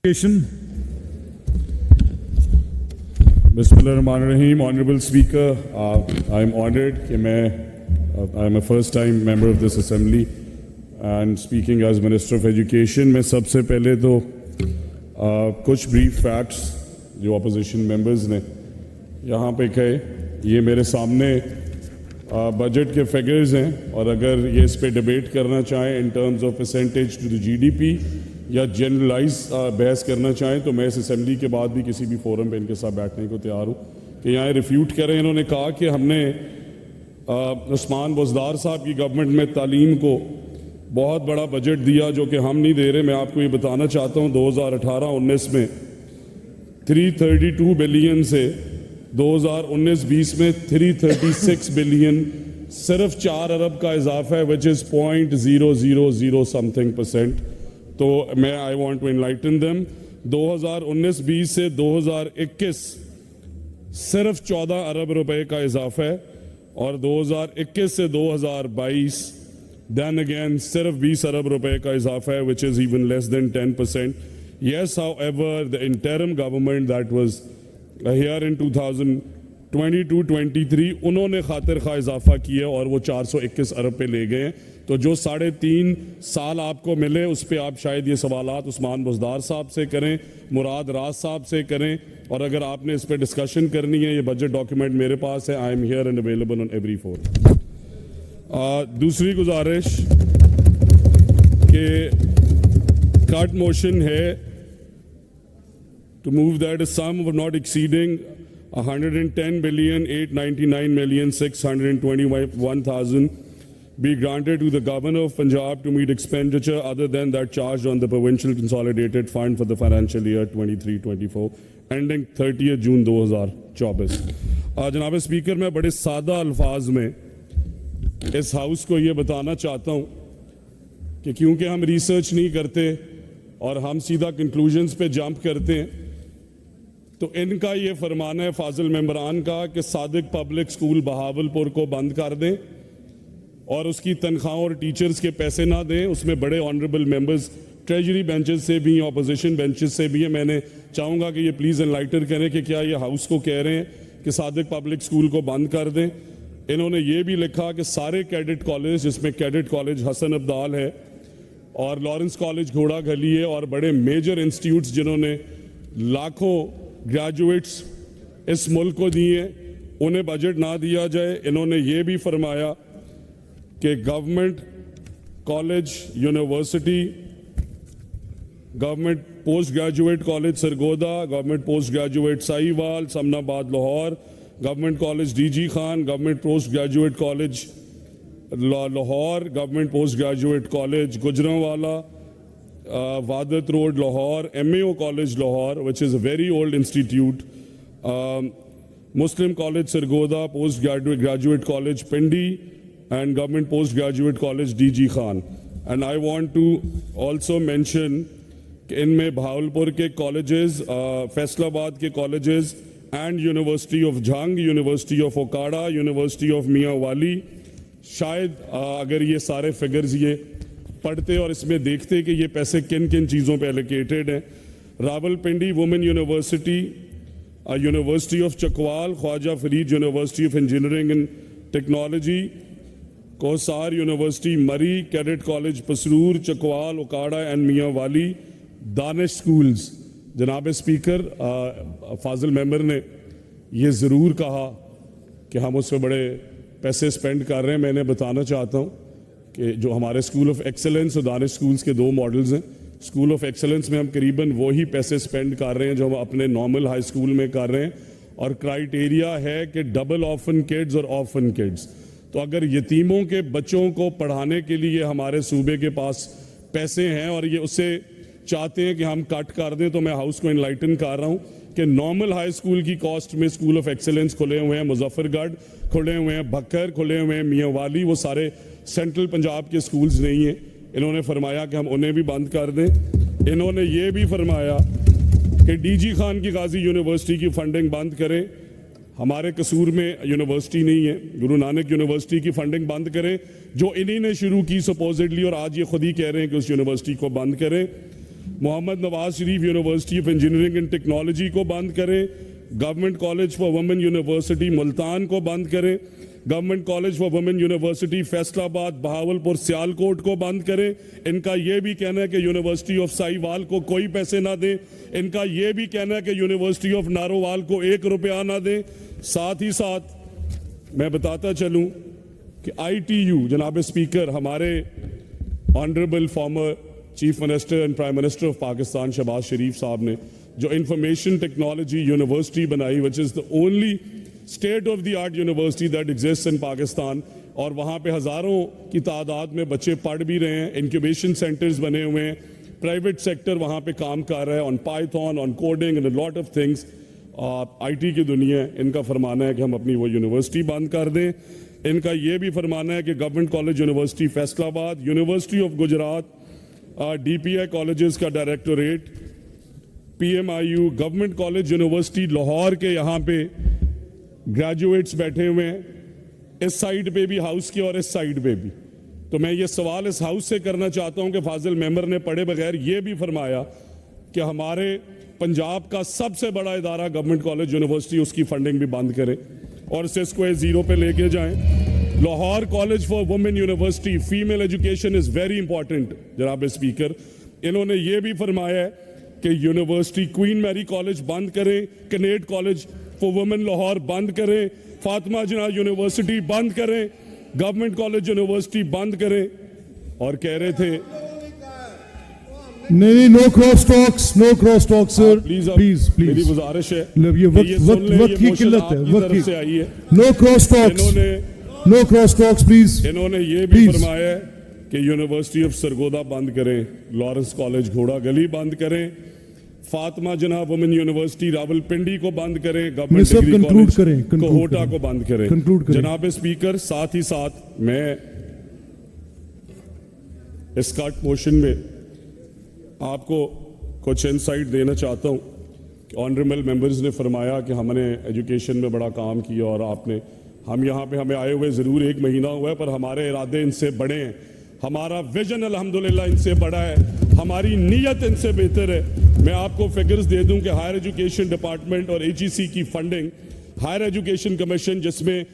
Bismillahirrahmanirrahim. Honorable Speaker, I am honored that I am a first time member of this assembly and speaking as Minister of Education. मैं सबसे पहले तो कुछ brief facts जो opposition members ने यहाँ पे कहे, ये मेरे सामने बजट के फिगर्स हैं और अगर ये इस पे डिबेट करना चाहें in terms of percentage to the GDP या जनरलाइज बहस करना चाहें तो मैं इस असेंबली के बाद भी किसी भी फोरम पे इनके साथ बैठने को तैयार हूँ कि यहाँ रिफ्यूट करें। इन्होंने कहा कि हमने उस्मान बुज़दार साहब की गवर्नमेंट में तालीम को बहुत बड़ा बजट दिया जो कि हम नहीं दे रहे। मैं आपको ये बताना चाहता हूँ 2018-19 में 332 बिलियन से 2019-20 में 336 बिलियन, सिर्फ 4 अरब का इजाफा है विच इज़ 0.000 समथिंग %। तो मैं I want to enlighten them. 2019-20 से 2021 सिर्फ 14 अरब रुपए का इजाफा है और 2021 से 2022 देन अगेन सिर्फ 20 अरब रुपए का इजाफा है which is even less than 10%। Yes, however, the interim government that was here in 2022-23 उन्होंने खातिर खा इजाफा किया और वो 421 अरब पे ले गए। तो जो 3.5 साल आपको मिले उस पर आप शायद ये सवालात उस्मान बुज़दार साहब से करें, मुराद राज साहब से करें, और अगर आपने इस पर डिस्कशन करनी है ये बजट डॉक्यूमेंट मेरे पास है। I am here and available on every forum. दूसरी गुजारिश कि कट मोशन है to move that a sum of not exceeding 110,899,621,000 be granted to the Governor of Punjab to meet expenditure other than that charged on the Provincial Consolidated Fund for the financial year 23-24 ending 30th June 2024। जनाब speaker, मैं बड़े सादा अल्फाज में इस house को ये बताना चाहता हूँ कि क्योंकि हम रिसर्च नहीं करते और हम सीधा कंक्लूजन्स पे जंप करते हैं, तो इनका ये फरमान है फाजिल मेंबरान का कि सादिक पब्लिक स्कूल बहावलपुर को बंद कर दें और उसकी तनख्वाहों और टीचर्स के पैसे ना दें। उसमें बड़े ऑनरेबल मेंबर्स ट्रेजरी बेंचेस से भी, ऑपोजिशन बेंचेस से भी है। मैंने चाहूँगा कि ये प्लीज़ एनलाइटन करें कि क्या ये हाउस को कह रहे हैं कि सादिक पब्लिक स्कूल को बंद कर दें। इन्होंने ये भी लिखा कि सारे कैडेट कॉलेज, जिसमें कैडेट कॉलेज हसन अब्दाल है और लॉरेंस कॉलेज घोड़ा गली है और बड़े मेजर इंस्टीट्यूट्स जिन्होंने लाखों ग्रेजुएट्स इस मुल्क को दिए, उन्हें बजट ना दिया जाए। इन्होंने ये भी फरमाया कि government college university, government post graduate college Sargodha, government post graduate Sahiwal Samanabad Lahore, government college DG Khan, government post graduate college Lahore, government post graduate college Gujranwala, Wahdat road Lahore, MAO college Lahore which is a very old institute, Muslim college Sargodha, post graduate college Pindi and government postgraduate college DG Khan। and I want to also mention कि इनमें भावलपुर के colleges, Faisalabad के colleges and university of जंग, university of Okara, university of मियाँ वाली, शायद अगर ये सारे फिगर्स ये पढ़ते और इसमें देखते कि ये पैसे किन किन चीज़ों पे एलोकेटेड हैं। Rawalpindi women university, university of Chakwal, Khwaja Farid university of engineering and technology, Kohsar university Murree, cadet college Pasrur, Chakwal, Okara and Mianwali, Danish schools. जनाब स्पीकर, फाजिल मेंबर ने ये ज़रूर कहा कि हम उस पर बड़े पैसे स्पेंड कर रहे हैं। मैंने बताना चाहता हूँ कि जो हमारे स्कूल ऑफ एक्सेलेंस और दानिश स्कूल्स के 2 मॉडल्स हैं। स्कूल ऑफ एक्सेलेंस में हम करीबन वही पैसे स्पेंड कर रहे हैं जो हम अपने नॉर्मल हाई स्कूल में कर रहे हैं, और क्राइटेरिया है कि डबल ऑर्फन किड्स और ऑर्फन किड्स। तो अगर यतीमों के बच्चों को पढ़ाने के लिए हमारे सूबे के पास पैसे हैं और ये उससे चाहते हैं कि हम कट कर दें, तो मैं हाउस को इनलाइटन कर रहा हूँ कि नॉर्मल हाई स्कूल की कॉस्ट में स्कूल ऑफ एक्सेलेंस खुले हुए हैं मुजफ्फरगढ़, खुले हुए हैं बकर, खुले हुए हैं मियाँ वाली, वो सारे सेंट्रल पंजाब के स्कूल्स नहीं हैं। इन्होंने फरमाया कि हम उन्हें भी बंद कर दें। इन्होंने ये भी फरमाया कि DG खान की गाजी यूनिवर्सिटी की फंडिंग बंद करें। हमारे कसूर में यूनिवर्सिटी नहीं है, गुरु नानक यूनिवर्सिटी की फंडिंग बंद करें जो इन्हीं ने शुरू की सपोजिटली, और आज ये खुद ही कह रहे हैं कि उस यूनिवर्सिटी को बंद करें। Mohammad Nawaz Sharif university of engineering and technology को बंद करें, government college for women university Multan को बंद करें, government college for women university Faisalabad, Bahawalpur, Sialkot को बंद करें। इनका यह भी कहना है कि यूनिवर्सिटी ऑफ साहिवाल को कोई पैसे ना दें। इनका यह भी कहना है कि यूनिवर्सिटी ऑफ नारोवाल को 1 रुपया ना दें। साथ ही साथ मैं बताता चलूं कि ITU, जनाब स्पीकर, हमारे honourable former chief minister and prime minister of Pakistan Shahbaz Sharif साहब ने जो इंफॉर्मेशन टेक्नोलॉजी यूनिवर्सिटी बनाई, which is the only state of the art university that exist in Pakistan, और वहाँ पे हज़ारों की तादाद में बच्चे पढ़ भी रहे हैं, इंक्यूबेशन सेंटर्स बने हुए हैं, प्राइवेट सेक्टर वहाँ पे काम कर रहा है on Python, on coding and a lot of things. IT की दुनिया, इनका फरमाना है कि हम अपनी वो यूनिवर्सिटी बंद कर दें। इनका ये भी फरमाना है कि government college university Faisalabad, university of Gujrat, DPI colleges का directorate, PMIU, government college university Lahore के यहाँ पे ग्रेजुएट्स बैठे हुए हैं, इस साइड पे भी हाउस के और इस साइड पे भी। तो मैं ये सवाल इस हाउस से करना चाहता हूं कि फाजिल मेंबर ने पढ़े बगैर ये भी फरमाया कि हमारे पंजाब का सबसे बड़ा इदारा गवर्नमेंट कॉलेज यूनिवर्सिटी, उसकी फंडिंग भी बंद करें और इसे स्क्वायर जीरो पे लेके जाएं। Lahore college for women university, female education is very important जनाब स्पीकर। इन्होंने ये भी फरमाया है कि यूनिवर्सिटी क्वीन मैरी कॉलेज बंद करें, Kinnaird college for women Lahore बंद करें, फातिमा जिन्ना यूनिवर्सिटी बंद करें, गवर्नमेंट कॉलेज यूनिवर्सिटी बंद करें। और कह रहे थे नहीं, no cross talks, no cross talk sir, please please please, मेरी गुजारिश है, ये वक्त की किल्लत है, वक्त से आई है। No cross talks, no cross talks please. इन्होंने ये भी फरमाया है कि यूनिवर्सिटी ऑफ सरगोदा बंद करें, लॉरेंस कॉलेज घोड़ा गली बंद करें, फातिमा जिन्ना वुमेन यूनिवर्सिटी रावलपिंडी को बंद करें, गवर्नमेंट डिग्री कॉलेज कोहोटा को बंद करें। जनाब स्पीकर, साथ ही साथ मैं इस कट मोशन में आपको कुछ इनसाइट देना चाहता हूं कि ऑनरेबल मेंबर्स ने फरमाया कि हमने एजुकेशन में बड़ा काम किया और आपने, हम यहाँ पे हमें आए हुए ज़रूर 1 महीना हुआ है, पर हमारे इरादे इनसे बड़े हैं, हमारा विजन अल्हम्दुलिल्लाह इनसे बड़ा है, हमारी नीयत इनसे बेहतर है। मैं आपको फिगर्स दे दूं कि हायर एजुकेशन डिपार्टमेंट और HEC की फंडिंग, हायर एजुकेशन कमीशन जिसमें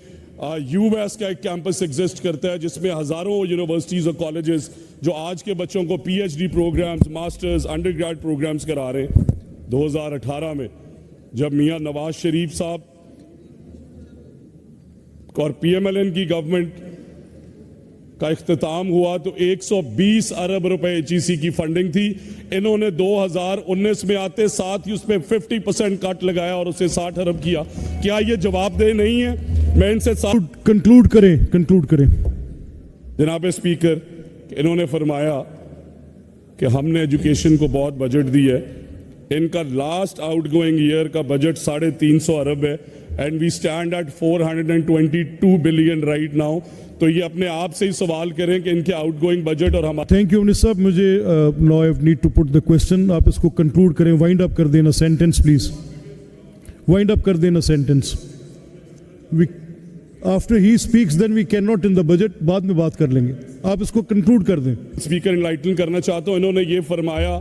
UMass का एक कैंपस एग्जिस्ट करता है, जिसमें हज़ारों यूनिवर्सिटीज़ और कॉलेजेस जो आज के बच्चों को PhD programmes, masters, undergrad programmes करा रहे हैं। 2018 में जब मियाँ नवाज शरीफ साहब और PMLN की गवर्नमेंट का इख्तिताम हुआ तो 120 अरब रुपए HEC की फंडिंग थी। इन्होंने 2019 में आते साथ ही उसमें 50% कट लगाया और उसे 60 अरब किया। क्या ये जवाबदेह नहीं है? मैं इनसे कंक्लूड करें जनाब स्पीकर। इन्होंने फरमाया कि हमने एजुकेशन को बहुत बजट दी है, इनका लास्ट आउटगोइंग ईयर का बजट 350 अरब है and we stand at 422 billion right now. तो ये अपने आप से ही सवाल करें कि इनके आउटगोइंग बजट और हमारे। थैंक यू मिनिस्टर साहब, मुझे now I need to put the question, आप इसको कंक्लूड करें, वाइंड अप कर देना सेंटेंस प्लीज, वाइंड अप कर देना sentence. We after he speaks then we can not in the budget, बाद में बात कर लेंगे, आप इसको कंक्लूड कर दें। स्पीकर इनलाइटन करना चाहता हूं, इन्होंने ये फरमाया,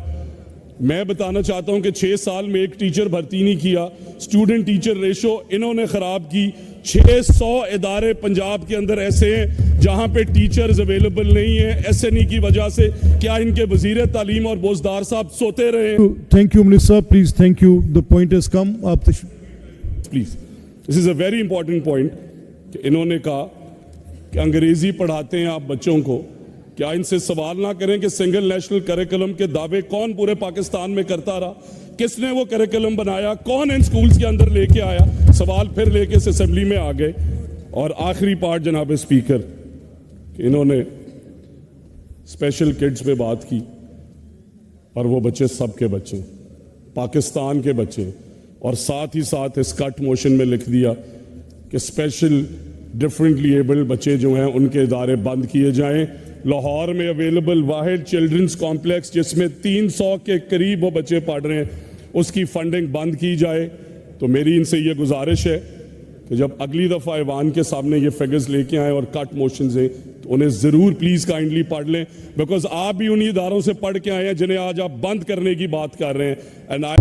मैं बताना चाहता हूं कि 6 साल में एक टीचर भर्ती नहीं किया, स्टूडेंट टीचर रेशो इन्होंने खराब की। 600 इदारे पंजाब के अंदर ऐसे हैं जहां पे टीचर्स अवेलेबल नहीं है SNE की वजह से। क्या इनके वजीर तालीम और बोजदार साहब सोते रहे? थैंक यू मिनिस्टर साहब, please, thank you, the point has come. आप please, this is a very important point कि इन्होंने कहा कि अंग्रेजी पढ़ाते हैं आप बच्चों को, क्या इनसे सवाल ना करें कि सिंगल नेशनल करिकुलम के दावे कौन पूरे पाकिस्तान में करता रहा? किसने वो करिकुलम बनाया? कौन इन स्कूल्स के अंदर लेके आया? सवाल फिर लेके इस असेंबली में आ गए। और आखिरी पार्ट जनाब स्पीकर, इन्होंने स्पेशल किड्स पे बात की और वो बच्चे सबके बच्चे, पाकिस्तान के बच्चे, और साथ ही साथ इस कट मोशन में लिख दिया कि स्पेशल डिफरेंटली एबल्ड बच्चे जो हैं उनके इदारे बंद किए जाएं। लाहौर में अवेलेबल वाहिद चिल्ड्रंस कॉम्प्लेक्स जिसमें 300 के करीब वो बच्चे पढ़ रहे हैं, उसकी फंडिंग बंद की जाए। तो मेरी इनसे ये गुजारिश है कि जब अगली दफ़ा ऐवान के सामने ये फिगर्स लेके आए और कट मोशंस हैं तो उन्हें ज़रूर प्लीज़ काइंडली पढ़ लें, बिकॉज आप भी उन्हीं इदारों से पढ़ के आए हैं जिन्हें आज आप बंद करने की बात कर रहे हैं। And I